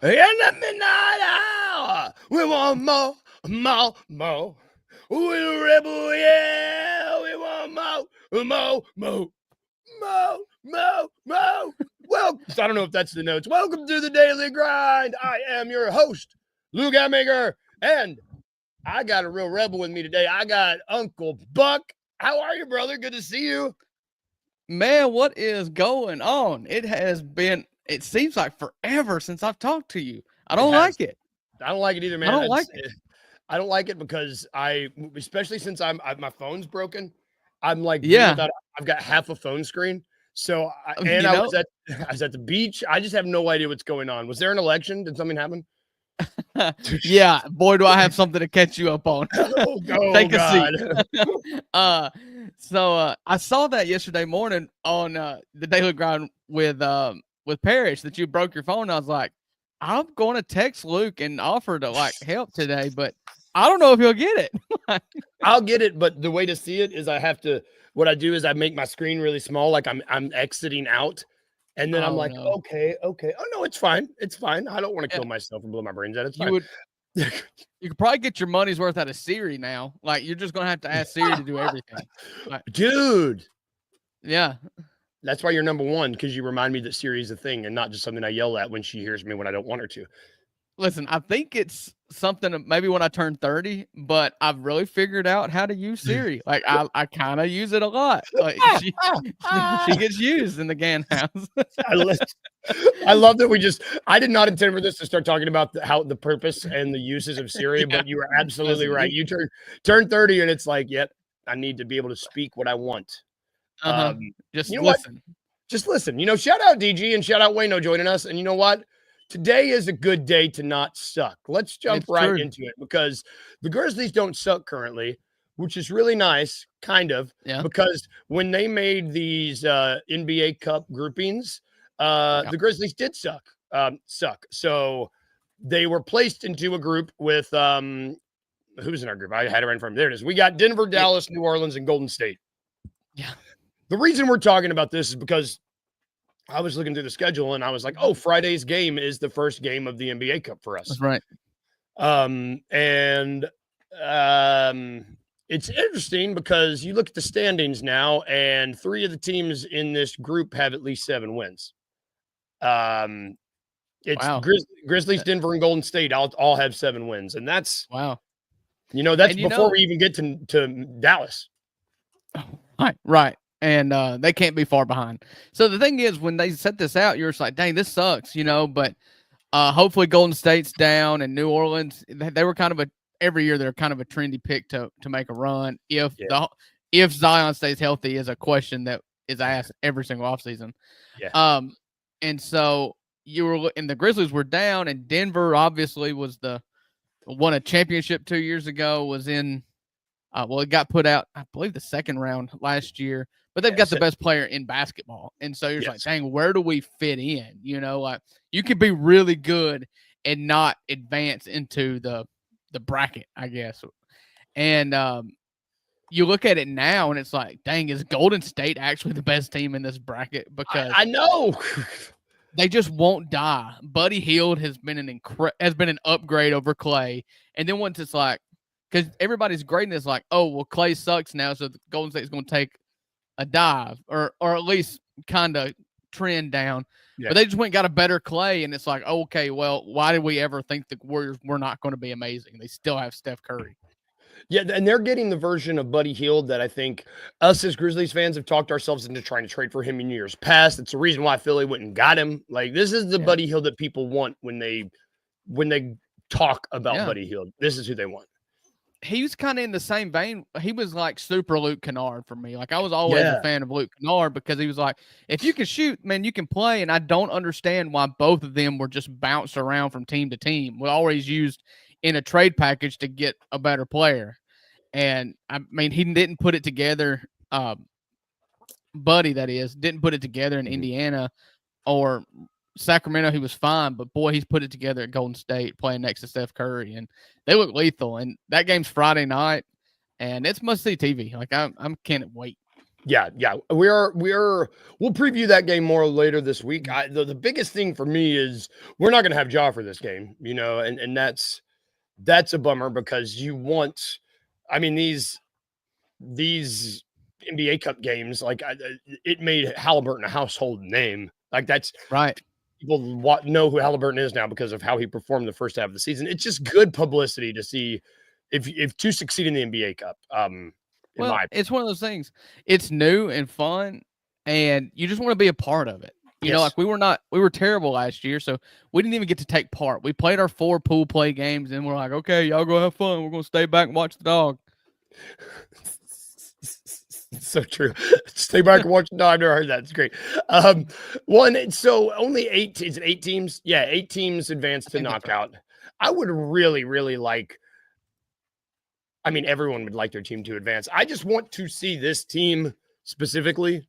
In the midnight hour, we want more, more, more. We're a rebel, yeah. We want more, more, more, more, more, more. Well, I don't know if that's the notes. Welcome to the Daily Grind. I am your host, Lou Gatmaker, and I got a real rebel with me today. I got Uncle Buck. How are you, brother? Good to see you. Man, what is going on? It seems like forever since I've talked to you. I It don't has. like it. I don't like it either, I man. don't like it. I don't like it because especially since my phone's broken, I'm like being Yeah. without. I've got half a phone screen, so You I know, was at I was at the beach. I just have no idea what's going on. Was there an election? Did something happen? yeah, boy, do I have something to catch you up on. Oh Take a seat. God! uh, I saw that yesterday morning on the Daily Grind with Parrish that you broke your phone. I was like, I'm going to text Luke and offer to like help today, but I don't know if he'll get it. I'll get it, but the way to see it is I have to. What I do is I make my screen really small, like I'm exiting out, and then I'm Oh like, no. okay. Oh no, it's fine. It's fine. I don't want to Yeah, kill myself and blow my brains out. It's you fine. would you could probably get your money's worth out of Siri now. Like you're just gonna have to ask Siri to do everything. Like, Dude, yeah. that's why you're number one, because you remind me that Siri is a thing and not just something I yell at when she hears me when I don't want her to. Listen, I think it's something maybe when I turn 30, but I've really figured out how to use Siri. Like I kind of use it a lot. Like she gets used in the Gan house. I, li- I love that I did not intend for this to start talking about the purpose and the uses of Siri, Yeah. but you are absolutely Listen, right. You turn 30 and it's like, yep, I need to be able to speak what I want. uh-huh. Um, Just you know what? listen. Just listen. Shout out DG and shout out Wayno joining us. And you know what? Today is a good day to not suck. Let's jump It's right true. into it because the Grizzlies don't suck currently, which is really nice, kind of, Yeah. because when they made these NBA Cup groupings, Yeah. the Grizzlies did suck. So they were placed into a group with who's in our group? I had it right in front of me. There it is. We got Denver, Yeah. Dallas, New Orleans, and Golden State. Yeah. The reason we're talking about this is because I was looking through the schedule and I was like, oh, Friday's game is the first game of the NBA Cup for us. That's right. And it's interesting because you look at the standings now, and 3 of the teams in this group have at least 7 wins. It's Wow. Grizzlies, Denver, and Golden State all have 7 wins, and that's Wow. that's before we even get to Dallas. Right. And they can't be far behind. So the thing is, when they set this out, you're just like, dang, this sucks, but hopefully Golden State's down and New Orleans, they were kind of every year they're kind of a trendy pick to make a run. If Zion stays healthy is a question that is asked every single offseason. Yeah. And so the Grizzlies were down, and Denver obviously won a championship 2 years ago, was in it got put out, I believe, the second round last year, but they've got the best player in basketball. And so you're like, dang, where do we fit in? Like you could be really good and not advance into the bracket, I guess. And you look at it now and it's like, dang, is Golden State actually the best team in this bracket? Because I know. They just won't die. Buddy Hield has been an upgrade over Clay. And then once it's like, because everybody's grading is like, oh, well, Clay sucks now, so the Golden State's going to take a dive or at least kind of trend down. Yeah. But they just went and got a better Clay, and it's like, okay, well, why did we ever think the Warriors were not going to be amazing? They still have Steph Curry. Yeah, and they're getting the version of Buddy Hield that I think us as Grizzlies fans have talked ourselves into trying to trade for him in years past. It's the reason why Philly went and got him. Like, this is the Buddy Hield that people want when they talk about Buddy Hield. This is who they want. He was kind of in the same vein. He was like super Luke Kennard for me. Like, I was always a fan of Luke Kennard because he was like, if you can shoot, man, you can play. And I don't understand why both of them were just bounced around from team to team. We're always used in a trade package to get a better player. And I mean, he didn't put it together. Buddy, that is, didn't put it together in Indiana or Sacramento. He was fine, but boy, he's put it together at Golden State playing next to Steph Curry, and they look lethal. And that game's Friday night, and it's must-see TV. Like I can't wait. Yeah. We'll preview that game more later this week. The biggest thing for me is we're not going to have Ja for this game, and that's a bummer because you want, I mean, these NBA Cup games, like it made Halliburton a household name. Like that's Right. people know who Halliburton is now because of how he performed the first half of the season. It's just good publicity to see if to succeed in the NBA Cup. In Well, my it's one of those things. It's new and fun, and you just want to be a part of it. Like yes. we were terrible last year, so we didn't even get to take part. We played our 4 pool play games, and we're like, okay, y'all go have fun. We're gonna stay back and watch the dog. So true. Stay back and watch. No, I've never heard that. It's great. So only 8. Is it 8 teams? Yeah, 8 teams advance to knockout. Right. I would really, really like. I mean, everyone would like their team to advance. I just want to see this team specifically.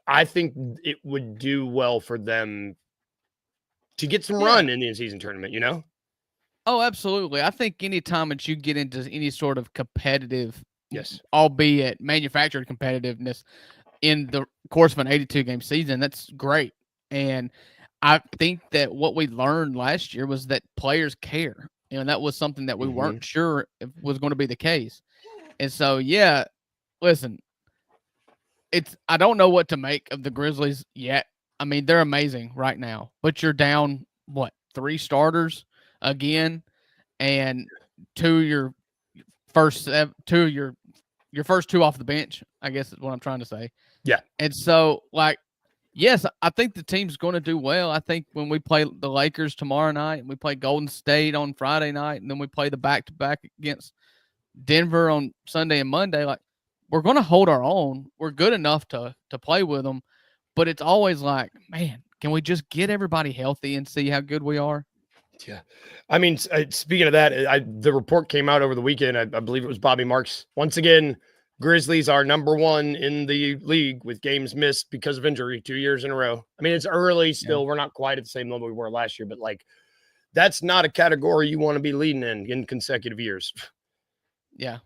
I think it would do well for them to get some run in the in-season tournament. Oh, absolutely. I think anytime that you get into any sort of competitive, yes, albeit manufactured competitiveness in the course of an 82-game season, that's great. And I think that what we learned last year was that players care. And that was something that we weren't sure if was going to be the case. And so, yeah, listen, I don't know what to make of the Grizzlies yet. I mean, they're amazing right now, but you're down, 3 starters again, and your first 2 off the bench, I guess is what I'm trying to say. Yeah. And so, yes, I think the team's going to do well. I think when we play the Lakers tomorrow night, and we play Golden State on Friday night, and then we play the back-to-back against Denver on Sunday and Monday, we're going to hold our own. We're good enough to play with them, but it's always like, man, can we just get everybody healthy and see how good we are? Yeah. I mean, speaking of that, the report came out over the weekend. I believe it was Bobby Marks. Once again, Grizzlies are number 1 in the league with games missed because of injury 2 years in a row. I mean, it's early still. Yeah. We're not quite at the same level we were last year, but that's not a category you want to be leading in consecutive years. Yeah.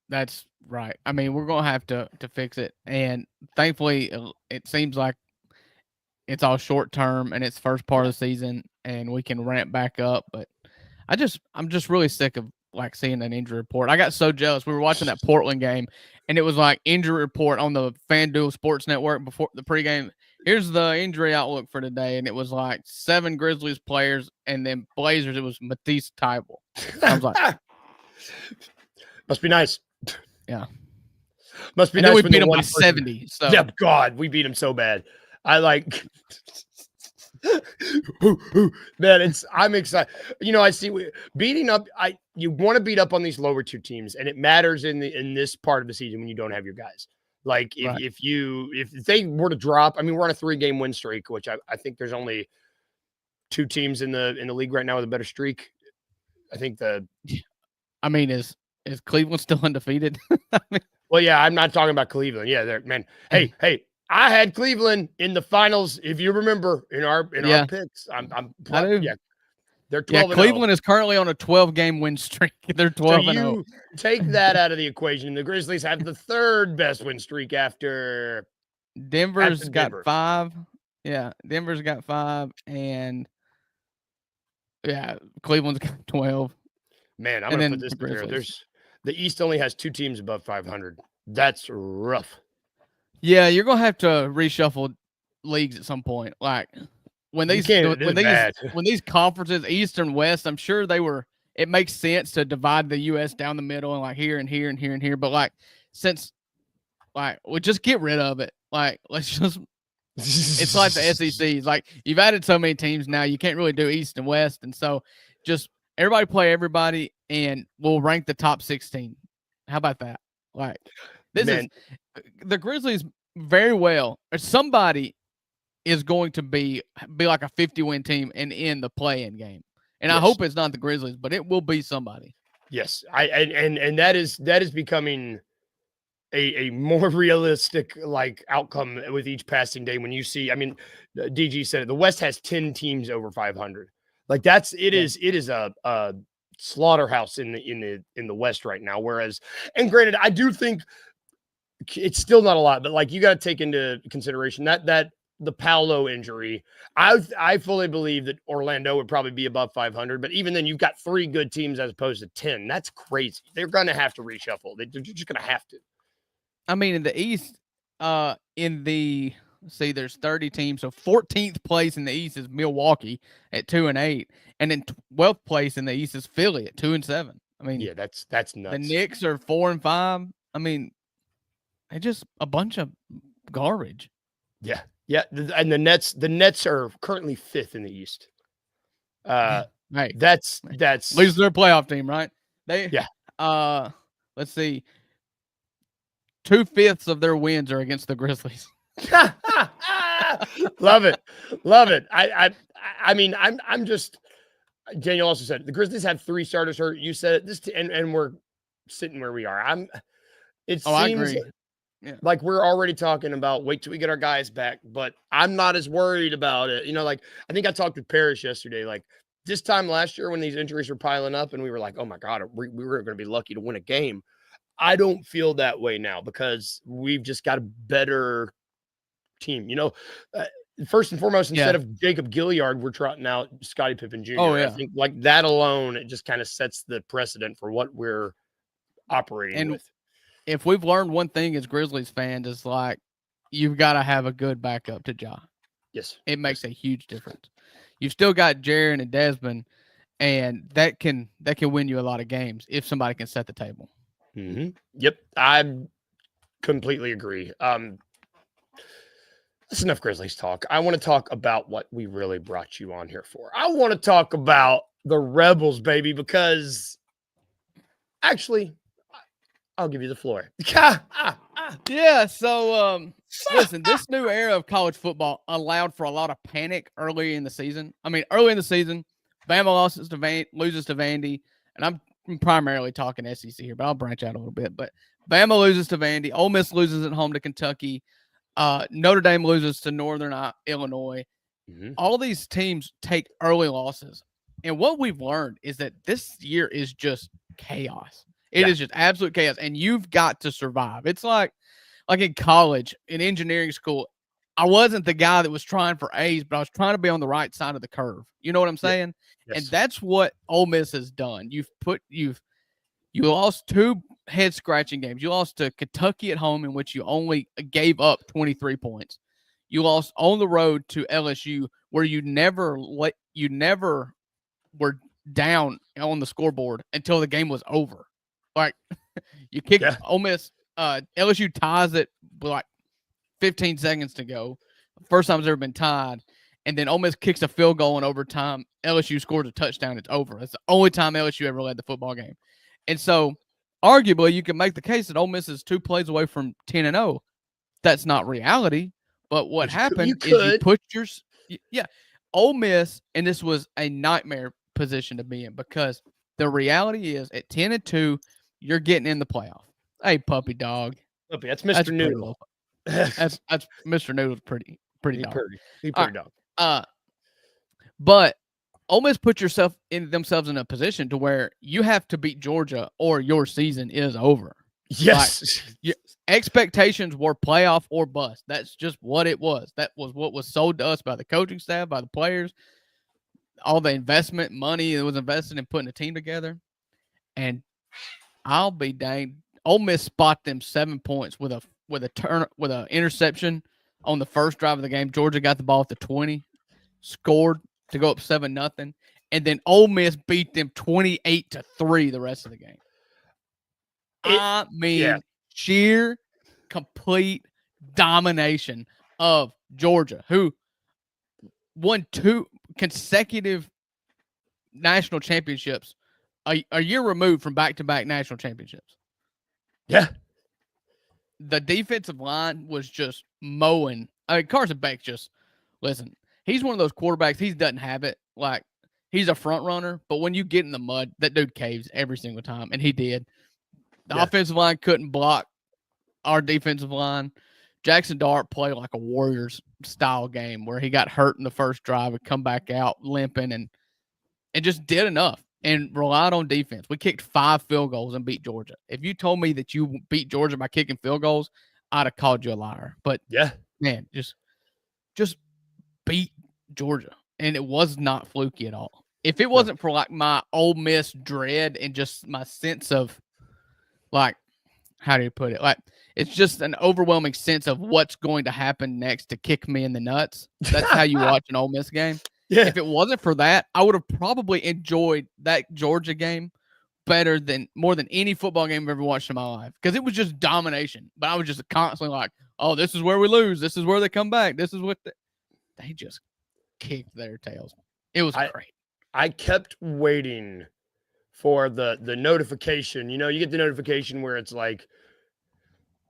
That's right. I mean, we're going to have to fix it. And thankfully, it seems like it's all short term and it's first part of the season and we can ramp back up. But I'm just really sick of seeing an injury report. I got so jealous. We were watching that Portland game and it was injury report on the FanDuel Sports Network before the pregame. Here's the injury outlook for today. And it was 7 Grizzlies players, and then Blazers, it was Matisse Thybulle. I was like, must be nice. Yeah. Must be and nice. Then we beat them by 70. So yeah, God, we beat them so bad. I man, I'm excited. I see beating up. You want to beat up on these lower 2 teams, and it matters in this part of the season when you don't have your guys. If they were to drop, I mean, we're on a 3-game win streak, which I think there's only 2 teams in the league right now with a better streak. I think I mean, is Cleveland still undefeated? Well, yeah, I'm not talking about Cleveland. Yeah, man. Hey, I had Cleveland in the finals, if you remember, in our picks. Yeah. They're 12. Yeah, Cleveland is currently on a 12-game win streak. They're 12 and 0. Take that out of the equation. The Grizzlies have the 3rd best win streak after Denver's got 5. Yeah, Denver's got 5, and Cleveland's got 12. Man, I'm gonna put this together. The East only has 2 teams above 500. That's rough. Yeah, you're gonna have to reshuffle leagues at some point. When these conferences, East and West, I'm sure it makes sense to divide the US down the middle and here and here and here and here. But since we just get rid of it. Let's just it's like the SEC. You've added so many teams now, you can't really do East and West. And so just everybody play everybody and we'll rank the top 16. How about that? This is the Grizzlies very well. Or somebody is going to be like a 50-win team and in the play-in game. And yes. I hope it's not the Grizzlies, but it will be somebody. Yes. And that is becoming a more realistic outcome with each passing day. When you see, I mean, DG said it, the West has 10 teams over 500. It is a slaughterhouse in the West right now. Whereas, and granted, I do think It's still not a lot, but like you got to take into consideration that the Paolo injury. I fully believe that Orlando would probably be above 500, but even then, you've got 3 good teams as opposed to 10. That's crazy. They're going to have to reshuffle. They're just going to have to. I mean, in the East, there's 30 teams, so 14th place in the East is Milwaukee at 2-8, and then 12th place in the East is Philly at 2-7. I mean, Yeah, that's the nuts. Knicks are 4-5. I mean, they're just a bunch of garbage. Yeah, and the Nets are currently 5th in the East. Hey, That's lose their playoff team, right? Yeah. Let's see. 2/5 of their wins are against the Grizzlies. Love it. Love it. I mean, I'm just, Daniel also said the Grizzlies have 3 starters hurt. You said it, and we're sitting where we are. It seems I agree. Yeah. like we're already talking about wait till we get our guys back, but I'm not as worried about it. Like I think I talked with Parrish yesterday. Like this time last year when these injuries were piling up and we were like, oh my God, we were going to be lucky to win a game. I don't feel that way now because we've just got a better team. First and foremost, instead of Jacob Gilliard, we're trotting out Scottie Pippen Jr. Oh, yeah. I think like that alone, it just kind of sets the precedent for what we're operating with. If we've learned one thing as Grizzlies fans, is like you've got to have a good backup to Ja. Yes. It makes a huge difference. You've still got Jaren and Desmond, and that can win you a lot of games if somebody can set the table. Mm-hmm. Yep. I completely agree. That's enough Grizzlies talk. I want to talk about what we really brought you on here for. I want to talk about the Rebels, baby, because actually, I'll give you the floor. Yeah, so listen, this new era of college football allowed for a lot of panic early in the season. I mean, early in the season, Bama loses to Vandy, and I'm primarily talking SEC here, but I'll branch out a little bit. But Bama loses to Vandy, Ole Miss loses at home to Kentucky, Notre Dame loses to Northern Illinois. Mm-hmm. All these teams take early losses, and what we've learned is that this year is just chaos. It is just absolute chaos, and you've got to survive. It's like in college, in engineering school, I wasn't the guy that was trying for A's, but I was trying to be on the right side of the curve. You know what I'm saying? Yes. And that's what Ole Miss has done. You lost 2 head-scratching games. You lost to Kentucky at home, in which you only gave up 23 points. You lost on the road to LSU, where you never were down on the scoreboard until the game was over. Like you kick Ole Miss, LSU ties it with like 15 seconds to go. First time it's ever been tied. And then Ole Miss kicks a field goal in overtime. LSU scores a touchdown. It's over. It's the only time LSU ever led the football game. And so arguably you can make the case that Ole Miss is 2 plays away from 10-0. That's not reality. But what happened is you put Ole Miss, and this was a nightmare position to be in because the reality is at 10-2, you're getting in the playoff. Hey, puppy dog. Puppy, that's Mr. Noodle. That's Mr. Noodle's pretty dog. He pretty dog. But Ole Miss put themselves in a position to where you have to beat Georgia or your season is over. Yes. Like, expectations were playoff or bust. That's just what it was. That was what was sold to us by the coaching staff, by the players, all the investment money that was invested in putting a team together. And I'll be danged. Ole Miss spot them 7 points with an interception on the first drive of the game. Georgia got the ball at the 20, scored to go up 7-0, and then Ole Miss beat them 28-3 the rest of the game. Sheer, complete domination of Georgia, who won 2 consecutive national championships a year removed from back-to-back national championships. Yeah. The defensive line was just mowing. I mean, Carson Beck listen, he's one of those quarterbacks, he doesn't have it. Like, he's a front runner, but when you get in the mud, that dude caves every single time, and he did. The offensive line couldn't block our defensive line. Jackson Dart played like a Warriors-style game where he got hurt in the first drive and come back out limping and just did enough and relied on defense. We kicked 5 field goals and beat Georgia. If you told me that you beat Georgia by kicking field goals, I'd have called you a liar. But Yeah. man, just beat Georgia, and it was not fluky at all. If it wasn't for like my Ole Miss dread and just my sense of like, how do you put it? Like, it's just an overwhelming sense of what's going to happen next to kick me in the nuts. That's how you watch an Ole Miss game. Yeah. If it wasn't for that, I would have probably enjoyed that Georgia game more than any football game I've ever watched in my life, because it was just domination. But I was just constantly like, oh, this is where we lose. This is where they come back. This is what they just kicked their tails. It was great. I kept waiting for the notification. You know, you get the notification where it's like,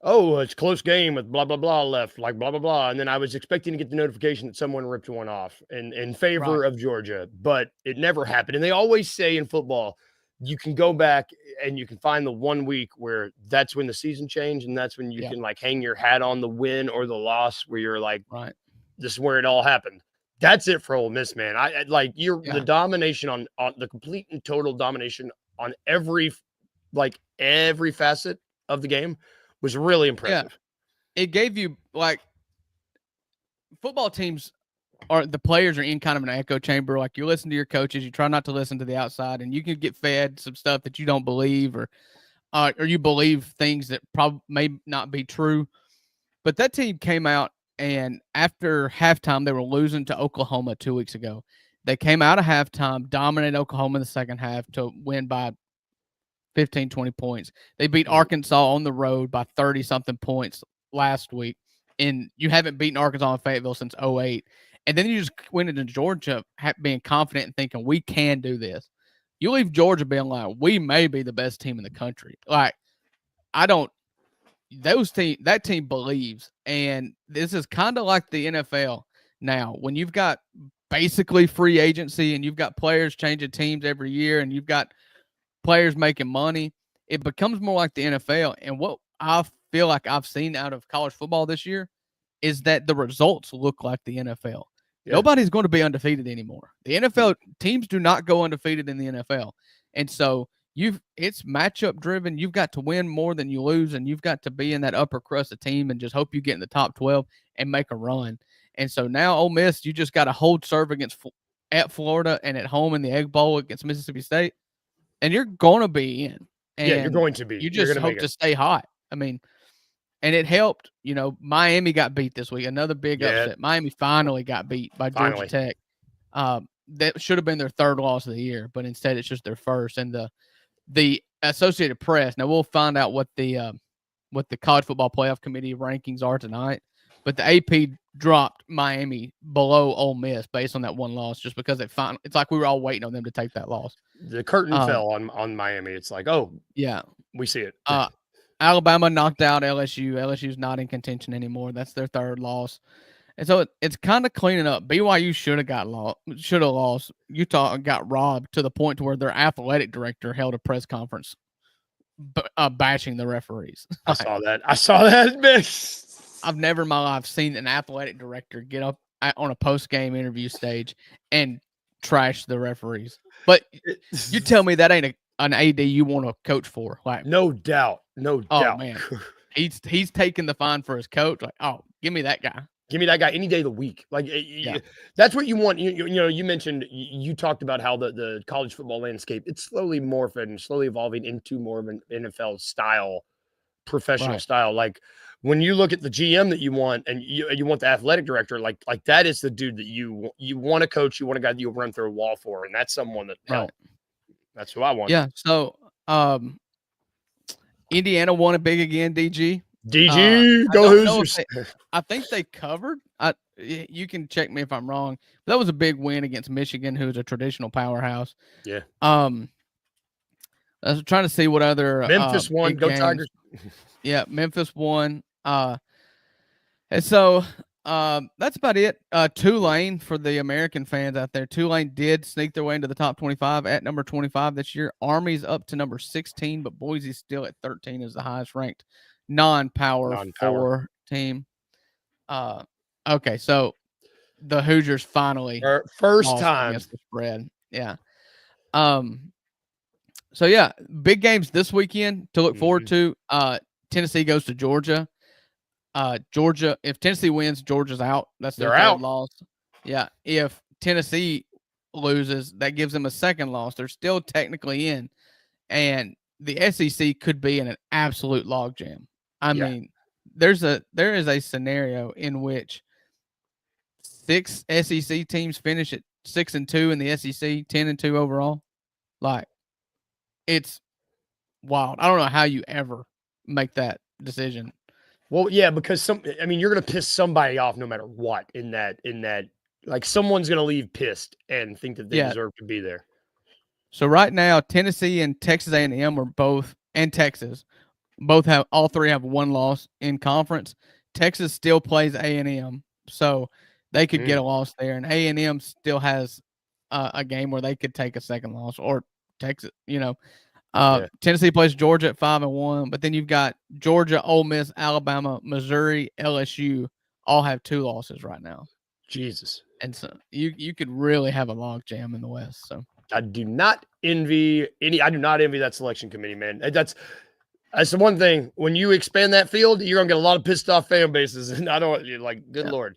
oh, it's a close game with blah, blah, blah left, like blah, blah, blah. And then I was expecting to get the notification that someone ripped one off in favor of Georgia, but it never happened. And they always say in football, you can go back and you can find the 1 week where that's when the season changed. And that's when you can like hang your hat on the win or the loss, where you're like, this is where it all happened. That's it for Ole Miss, man. I like the domination on the complete and total domination on every facet of the game was really impressive. Yeah. It gave you, like, football teams the players are in kind of an echo chamber. Like, you listen to your coaches, you try not to listen to the outside, and you can get fed some stuff that you don't believe, or you believe things that probably may not be true. But that team came out, and after halftime, they were losing to Oklahoma 2 weeks ago. They came out of halftime, dominated Oklahoma in the second half to win by 15, 20 points. They beat Arkansas on the road by 30-something points last week, and you haven't beaten Arkansas in Fayetteville since 2008. And then you just went into Georgia being confident and thinking, we can do this. You leave Georgia being like, we may be the best team in the country. Like, that team believes. And this is kind of like the NFL now. When you've got basically free agency and you've got players changing teams every year and you've got players making money, it becomes more like the NFL. And what I feel like I've seen out of college football this year is that the results look like the NFL. Yeah. Nobody's going to be undefeated anymore. The NFL teams do not go undefeated in the NFL. And so it's matchup driven. You've got to win more than you lose, and you've got to be in that upper crust of team and just hope you get in the top 12 and make a run. And so now Ole Miss, you just got to hold serve at Florida and at home in the Egg Bowl against Mississippi State, and you're going to be in. And you're going to be. You just hope to stay hot. I mean, and it helped. You know, Miami got beat this week. Another big upset. Miami finally got beat by Georgia Tech. That should have been their third loss of the year, but instead it's just their first. And the Associated Press. Now we'll find out what the College Football Playoff Committee rankings are tonight. But the AP dropped Miami below Ole Miss based on that one loss, just because it's like we were all waiting on them to take that loss. The curtain fell on Miami. It's like, oh yeah, we see it. Alabama knocked out LSU. LSU's not in contention anymore. That's their third loss. And so it's kind of cleaning up. BYU should have lost. Utah got robbed to the point to where their athletic director held a press conference bashing the referees. I saw that, man. I've never in my life seen an athletic director get up on a post-game interview stage and trash the referees. But you tell me that ain't an AD you want to coach for. Like, no doubt. Oh, man. He's taking the fine for his coach. Like, oh, give me that guy. Give me that guy any day of the week. Like, that's what you want. You mentioned, you talked about how the college football landscape, it's slowly morphing, slowly evolving into more of an NFL style, professional style. Like, when you look at the GM that you want, and you want the athletic director, like that is the dude that you want to coach. You want a guy that you'll run through a wall for, and that's someone that that's who I want. Yeah. So, Indiana won it big again. DG, go Hoosiers. I think they covered. You can check me if I'm wrong. That was a big win against Michigan, who's a traditional powerhouse. Yeah. I was trying to see what other Memphis won. Go games. Tigers. Yeah, Memphis won. And so that's about it. Tulane, for the American fans out there, Tulane did sneak their way into the top 25 at number 25 this year. Army's up to number 16, but Boise's still at 13 as the highest ranked non-power 4 team. Okay, so the Hoosiers finally first time against the spread. Yeah. So yeah, big games this weekend to look forward to. Tennessee goes to Georgia. Georgia, if Tennessee wins, Georgia's out. That's their They're third out. loss. Yeah. If Tennessee loses, that gives them a second loss. They're still technically in. And the SEC could be in an absolute logjam. I mean, there is a scenario in which 6 SEC teams finish at 6-2 in the SEC, 10-2 overall. Like, it's wild. I don't know how you ever make that decision. Well, yeah, because you're gonna piss somebody off no matter what in that. Like someone's gonna leave pissed and think that they Yeah. deserve to be there. So right now, Tennessee and Texas A&M are both, and Texas all three have one loss in conference. Texas still plays A&M, so they could get a loss there, and A&M still has a game where they could take a second loss, or Texas. Tennessee plays Georgia at 5-1, but then you've got Georgia, Ole Miss, Alabama, Missouri, LSU all have 2 losses right now. Jesus. And so you could really have a log jam in the West. So I do not envy that selection committee, man. That's the one thing. When you expand that field, you're gonna get a lot of pissed off fan bases, and I don't like. Good Lord.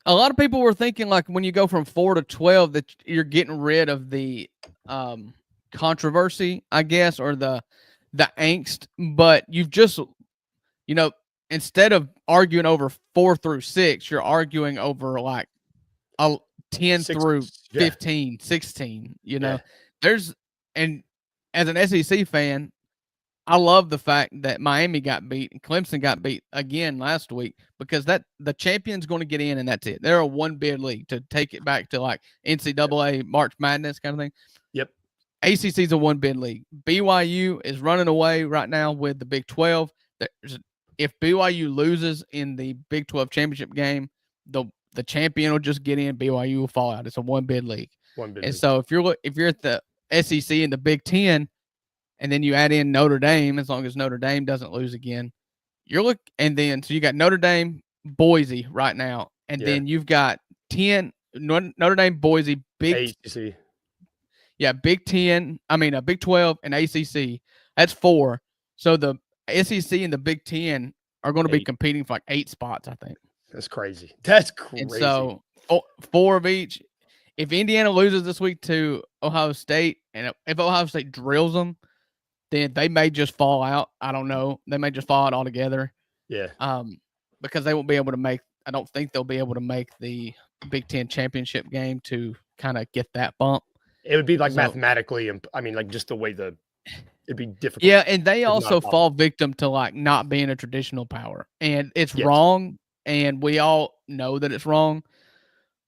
A lot of people were thinking like when you go from 4 to 12 that you're getting rid of the controversy, I guess, or the angst, but you've just, instead of arguing over 4 through 6, you're arguing over like 10 through 15, 16, and as an SEC fan, I love the fact that Miami got beat and Clemson got beat again last week, because the champion's going to get in and that's it. They're a 1-bid league to take it back to like NCAA March Madness kind of thing. Yep. ACC's a 1-bid league. BYU is running away right now with the Big 12. If BYU loses in the Big 12 championship game, the champion will just get in. BYU will fall out. It's a 1-bid league. So if you're at the SEC in the Big 10, and then you add in Notre Dame, as long as Notre Dame doesn't lose again, so you got Notre Dame, Boise right now, and then you've got 10 Notre Dame, Boise, Big 10. Big 12 and ACC. That's 4. So the SEC and the Big 10 are going to be competing for like 8 spots, I think. That's crazy. And so 4 of each. If Indiana loses this week to Ohio State, and if Ohio State drills them, then they may just fall out. I don't know. They may just fall out altogether. Yeah. Because they won't be able to I don't think they'll be able to make the Big 10 championship game to kind of get that bump. It would be like mathematically, like just the way it'd be difficult. Yeah, and they also fall victim to like not being a traditional power. And it's wrong, and we all know that it's wrong.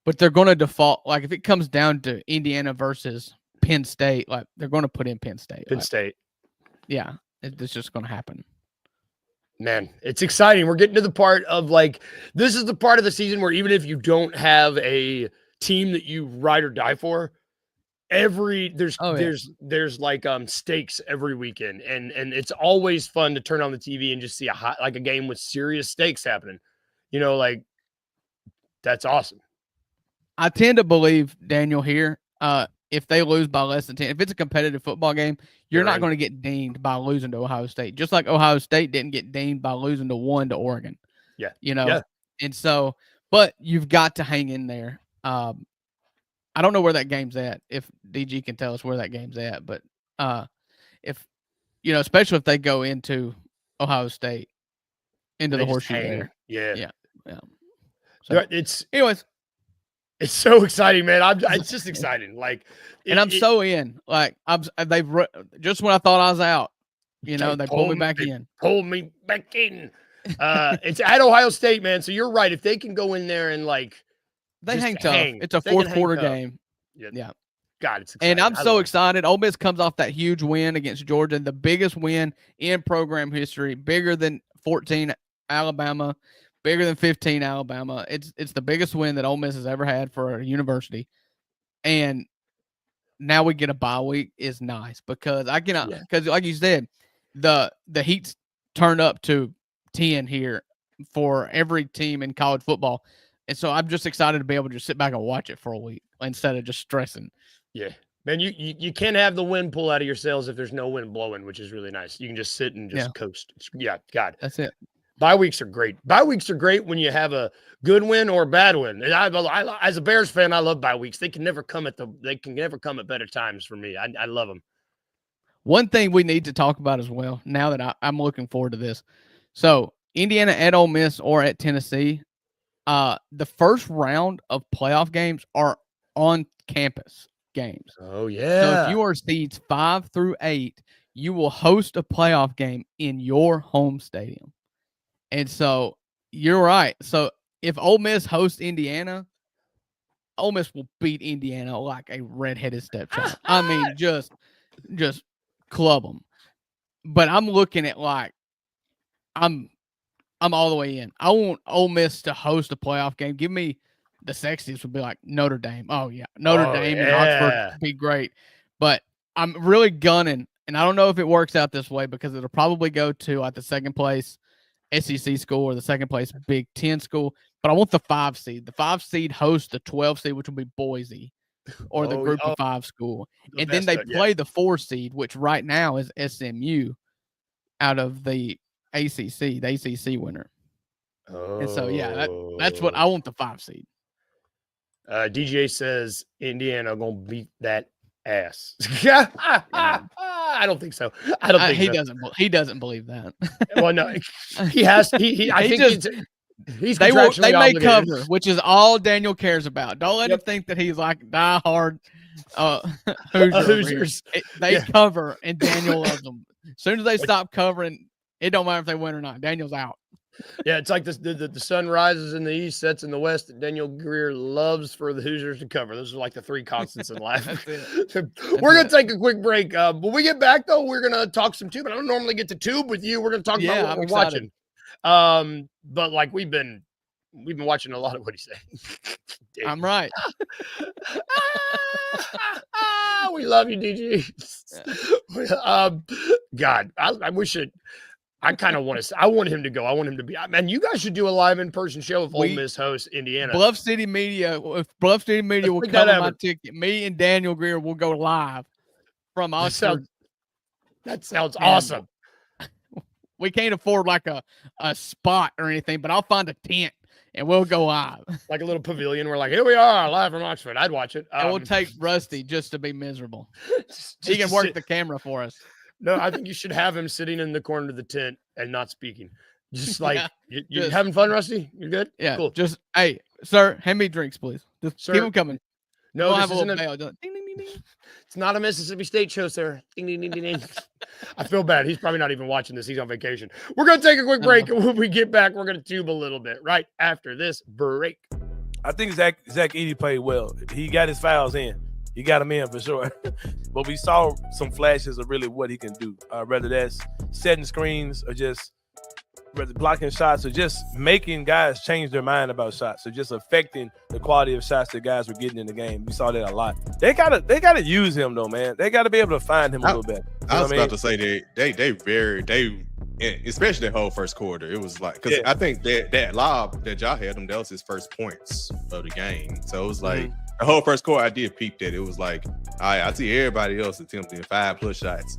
But they're going to default. Like if it comes down to Indiana versus Penn State, like they're going to put in Penn State. State. Yeah, it's just going to happen. Man, it's exciting. We're getting to the part of this is the part of the season where even if you don't have a team that you ride or die for, there's stakes every weekend, and it's always fun to turn on the TV and just see a game with serious stakes happening. That's awesome. I tend to believe, Daniel, here, if they lose by less than 10, if it's a competitive football game, you're not going to get dinged by losing to Ohio State, just like Ohio State didn't get dinged by losing to Oregon. Yeah. And so, but you've got to hang in there. I don't know where that game's at, if DG can tell us where that game's at, but especially if they go into Ohio State, into the horseshoe there. Yeah. So, anyways. It's so exciting, man. It's just exciting. I'm so in. They've just when I thought I was out, they pulled me back in. Pulled me back in. It's at Ohio State, man. So you're right. If they can go in there and they hang tough. It's a 4th quarter game. Yeah. God, it's exciting. And I'm so excited. Ole Miss comes off that huge win against Georgia, the biggest win in program history, bigger than 14 Alabama. Bigger than 15 Alabama. It's the biggest win that Ole Miss has ever had for a university. And now we get a bye week is nice because because like you said, the heat's turned up to 10 here for every team in college football. And so I'm just excited to be able to just sit back and watch it for a week instead of just stressing. Yeah. Man, you can't have the wind pull out of your sails if there's no wind blowing, which is really nice. You can just sit and just coast. God. That's it. Bye weeks are great. Bye weeks are great when you have a good win or a bad win. And I as a Bears fan, I love bye weeks. They can never come at better times for me. I love them. One thing we need to talk about as well, now that I'm looking forward to this. So Indiana at Ole Miss or at Tennessee, the first round of playoff games are on campus games. Oh, yeah. So if you are seeds 5 through 8, you will host a playoff game in your home stadium. And so you're right. So if Ole Miss hosts Indiana, Ole Miss will beat Indiana like a redheaded stepchild. I mean, just club them. But I'm looking at like I'm all the way in. I want Ole Miss to host a playoff game. Give me the sexiest would be like Notre Dame. Oh yeah, Notre Dame and Oxford would be great. But I'm really gunning, and I don't know if it works out this way because it'll probably go to like the second place SEC school or the second place Big Ten school. But I want the 5 seed. The 5 seed hosts the 12 seed, which will be Boise or the Group of 5 school, and then they play the 4 seed, which right now is SMU out of the ACC, the ACC winner. And so, yeah, that's what I want, the 5 seed. DJ says Indiana gonna beat that ass. I don't think so. I don't think he doesn't believe that. Well, no, he has. I think he's they may obligated. cover, which is all Daniel cares about. Don't let him think that he's like diehard Hoosiers. They cover, and Daniel loves them. As soon as they stop covering, it don't matter if they win or not. Daniel's out. Yeah, it's like the sun rises in the east, sets in the west. And Daniel Greer loves for the Hoosiers to cover. Those are like the 3 constants in life. We're going to take a quick break. When we get back, though, we're going to talk some tube. I don't normally get to tube with you. We're going to talk about what we're watching. But like we've been watching a lot of what he say. I'm right. We love you, DG. God, I wish it. I kind of want to. I want him to go. I want him to be. Man, you guys should do a live in-person show if Ole Miss hosts Indiana. Bluff City Media. If Bluff City Media will cover my ticket, me and Daniel Greer will go live from Oxford. That sounds awesome. We can't afford like a spot or anything, but I'll find a tent and we'll go live. Like a little pavilion. We're like, here we are, live from Oxford. I'd watch it. And we'll take Rusty just to be miserable. He can work the camera for us. No, I think you should have him sitting in the corner of the tent and not speaking. Just like, you having fun, Rusty? You're good? Yeah. Cool. Just, hey, sir, hand me drinks, please. Just keep them coming. No, we'll it's not a Mississippi State show, sir. Ding, ding, ding, ding, ding. I feel bad. He's probably not even watching this. He's on vacation. We're going to take a quick break. And when we get back, we're going to tube a little bit right after this break. I think Zach Edey played well. He got his fouls in. He got him in for sure. But we saw some flashes of really what he can do. Whether that's setting screens or just whether blocking shots or just making guys change their mind about shots or just affecting the quality of shots that guys were getting in the game. We saw that a lot. They gotta use him though, man. They gotta be able to find him a little better. I was about to say they especially the whole first quarter. It was like because I think that lob that y'all had him, that was his first points of the game. So it was like the whole first quarter, I did peep that. It was like, I see everybody else attempting 5+ shots.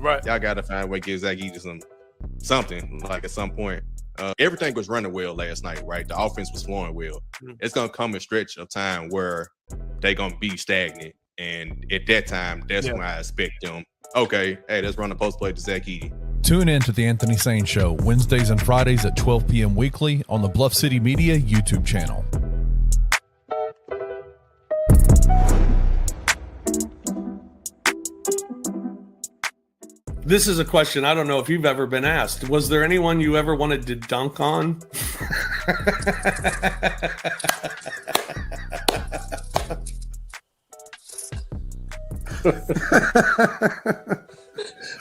Right. Y'all got to find a way to give Zach Edey something, like at some point. Everything was running well last night, right? The offense was flowing well. It's going to come a stretch of time where they're going to be stagnant. And at that time, that's when I expect them, okay, hey, let's run a post play to Zach Edey. Tune in to The Anthony Sane Show, Wednesdays and Fridays at 12 p.m. weekly on the Bluff City Media YouTube channel. This is a question I don't know if you've ever been asked. Was there anyone you ever wanted to dunk on?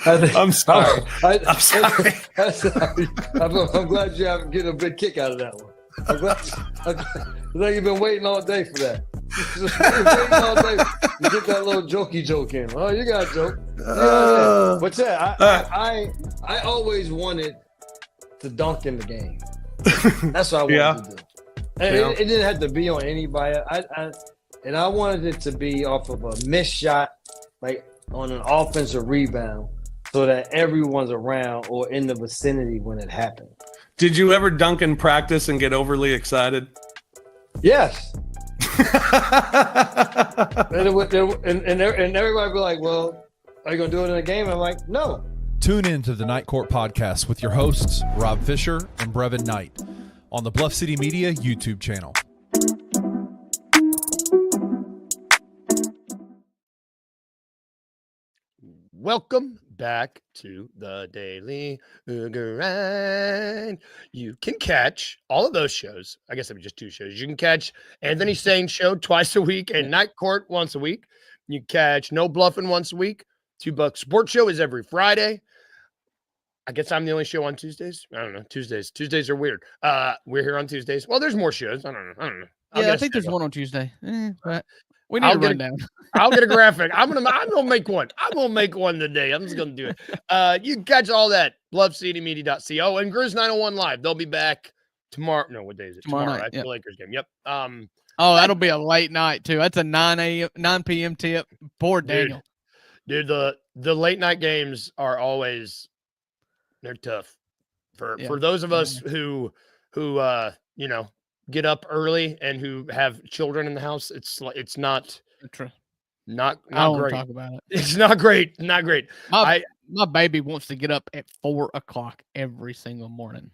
I'm sorry. I'm sorry. I'm glad you're getting a big kick out of that one. I think you've been waiting all day for that. Waiting all day to get that little jokey joke in. Oh, you got a joke. But yeah, I always wanted to dunk in the game. That's what I wanted to do. And it didn't have to be on anybody. I wanted it to be off of a missed shot, like on an offensive rebound, so that everyone's around or in the vicinity when it happened. Did you ever dunk in practice and get overly excited? Yes. and everybody be like, well, are you going to do it in a game? I'm like, no. Tune in to the Night Court Podcast with your hosts, Rob Fisher and Brevin Knight, on the Bluff City Media YouTube channel. Welcome back to the Daily Grind. You can catch all of those shows. I guess that'd be just 2 shows. You can catch Anthony Sane's show twice a week and Night Court once a week. You catch No Bluffing once a week. $2 Sports Show is every Friday. I guess I'm the only show on Tuesdays. I don't know. Tuesdays are weird. We're here on Tuesdays. Well, there's more shows. I don't know. Yeah, I think there's one on Tuesday. But we need to run down. I'll get a graphic. I'm gonna make one. I'm gonna make one today. I'm just gonna do it. You can catch all that bluffcitymedia.co and Grizz 901 Live. They'll be back tomorrow. No, what day is it? Tomorrow night, That's the Lakers game. Yep. Oh, that'll be a late night too. That's a 9 p.m. tip. Poor Daniel. Dude, the late night games are always they're tough for those of us who get up early and who have children in the house. It's not true. Not I don't great. talk about it. It's not great. Not great. My baby wants to get up at 4 o'clock every single morning,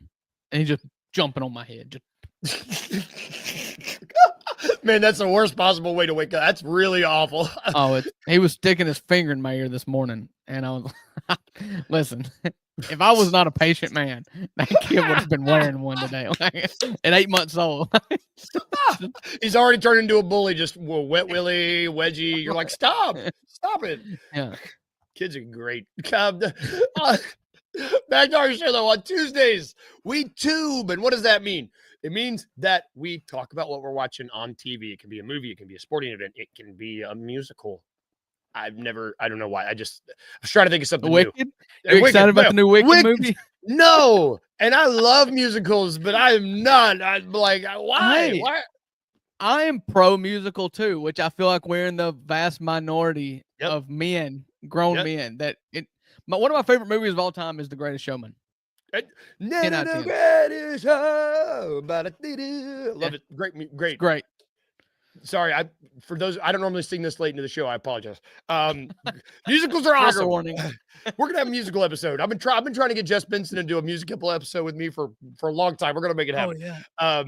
and he's just jumping on my head. Man, that's the worst possible way to wake up. That's really awful. He was sticking his finger in my ear this morning, and I was listen. If I was not a patient man, that kid would have been wearing one today. At 8 months old, he's already turned into a bully. Just wet willy, wedgie. You're like, stop it. Yeah, kids are great. Back to our show though. On Tuesdays, we tube, and what does that mean? It means that we talk about what we're watching on TV. It can be a movie, it can be a sporting event, it can be a musical. I don't know why. I was trying to think of something Wicked? new. Are you excited about the new Wicked movie? No. And I love musicals, but I am not. I'm like, why? Hey, Why? I am pro musical too, which I feel like we're in the vast minority of men, grown men. One of my favorite movies of all time is The Greatest Showman. Love it. Great. Sorry, for those I don't normally sing this late into the show. I apologize. Musicals are awesome. Warning. We're gonna have a musical episode. I've been trying to get Jess Benson to do a musical episode with me for a long time. We're gonna make it happen. Oh, yeah.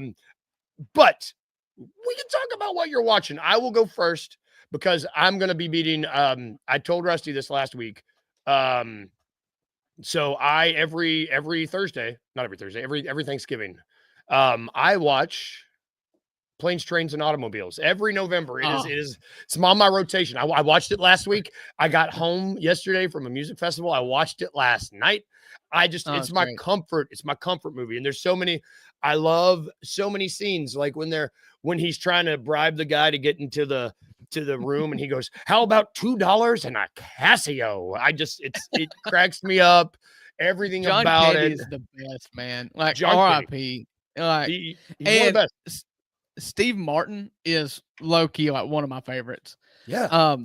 But we can talk about what you're watching. I will go first because I'm gonna be meeting. I told Rusty this last week. So I every Thursday, not every Thursday, every Thanksgiving, I watch Planes, Trains, and Automobiles every November. It's on my rotation. I watched it last week. I got home yesterday from a music festival. I watched it last night. It's my comfort. It's my comfort movie. And there's I love so many scenes, like when he's trying to bribe the guy to get into the room and he goes, how about $2 and a Casio? It cracks me up. Everything John about Candy it is the best, man. Like John R.I.P. Like he's one of the best. Steve Martin is low key like one of my favorites. Yeah.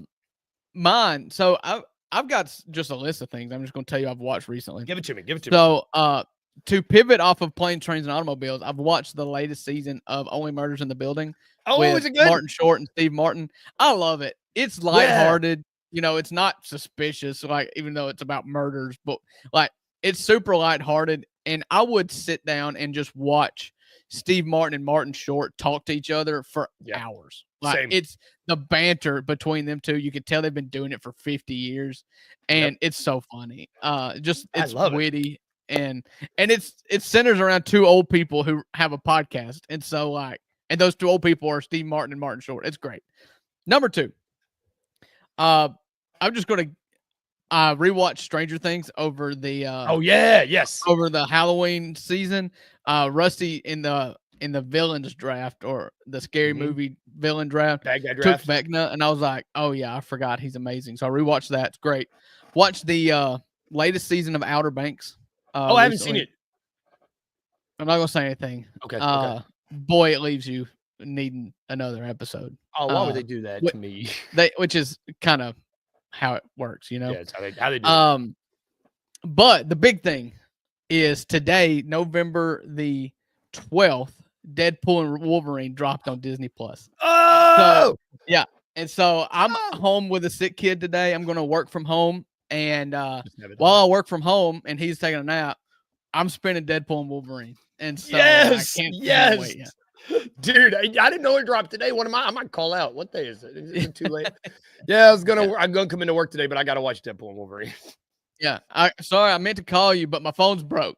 Mine. So I've got just a list of things. I'm just going to tell you I've watched recently. Give it to me. So to pivot off of Planes, Trains, and Automobiles, I've watched the latest season of Only Murders in the Building. Oh, with is it good? Martin Short and Steve Martin. I love it. It's lighthearted. Yeah. It's not suspicious, like even though it's about murders, but like it's super lighthearted. And I would sit down and just watch Steve Martin and Martin Short talk to each other for hours. Like Same. It's the banter between them two. You can tell they've been doing it for 50 years, and it's so funny. It's witty. And it centers around 2 old people who have a podcast. And so and those 2 old people are Steve Martin and Martin Short. It's great. Number 2. I'm just going to rewatch Stranger Things over the over the Halloween season. Rusty in the villains draft or the scary movie villain draft Bad guy draft took Vecna, and I was like, oh yeah, I forgot he's amazing. So I rewatched that. It's great. Watch the latest season of Outer Banks. I haven't seen it. I'm not gonna say anything. Okay. Boy, it leaves you needing another episode. Oh, why would they do that to me? Which is kind of how it works, Yeah, it's how they do it. But the big thing is today, November the 12th. Deadpool and Wolverine dropped on Disney Plus. Oh, Yeah. And so I'm home with a sick kid today. I'm going to work from home. And while I work from home and he's taking a nap, I'm spinning Deadpool and Wolverine. And so I can't wait yet. Dude, I didn't know it dropped today. I might call out. What day is it? Is it too late? Yeah, I'm gonna come into work today, but I gotta watch Deadpool and Wolverine. Yeah. Sorry, I meant to call you, but my phone's broke.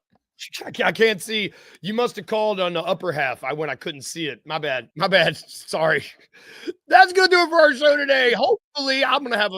I can't see. You must have called on the upper half. I couldn't see it. My bad. Sorry. That's gonna do it for our show today. Hopefully, I'm gonna have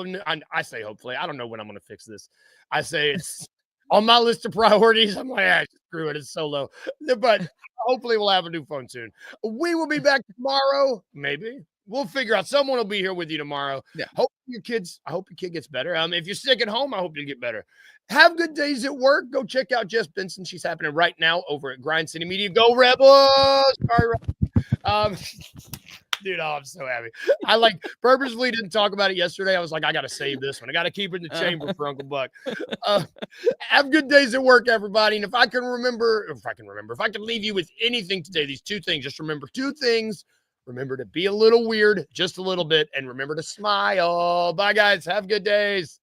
I say hopefully. I don't know when I'm gonna fix this. I say it's on my list of priorities. I'm like, screw it. It's so low. But hopefully, we'll have a new phone soon. We will be back tomorrow. Maybe we'll figure out. Someone will be here with you tomorrow. Yeah. I hope your kid gets better. If you're sick at home, I hope you get better. Have good days at work. Go check out Jess Benson. She's happening right now over at Grind City Media. Go Rebels! Sorry, dude, I'm so happy. I purposely didn't talk about it yesterday. I was like, I got to save this one. I got to keep it in the chamber for Uncle Buck. Have good days at work, everybody. And if I can leave you with anything today, these two things, just remember two things. Remember to be a little weird, just a little bit, and remember to smile. Bye, guys. Have good days.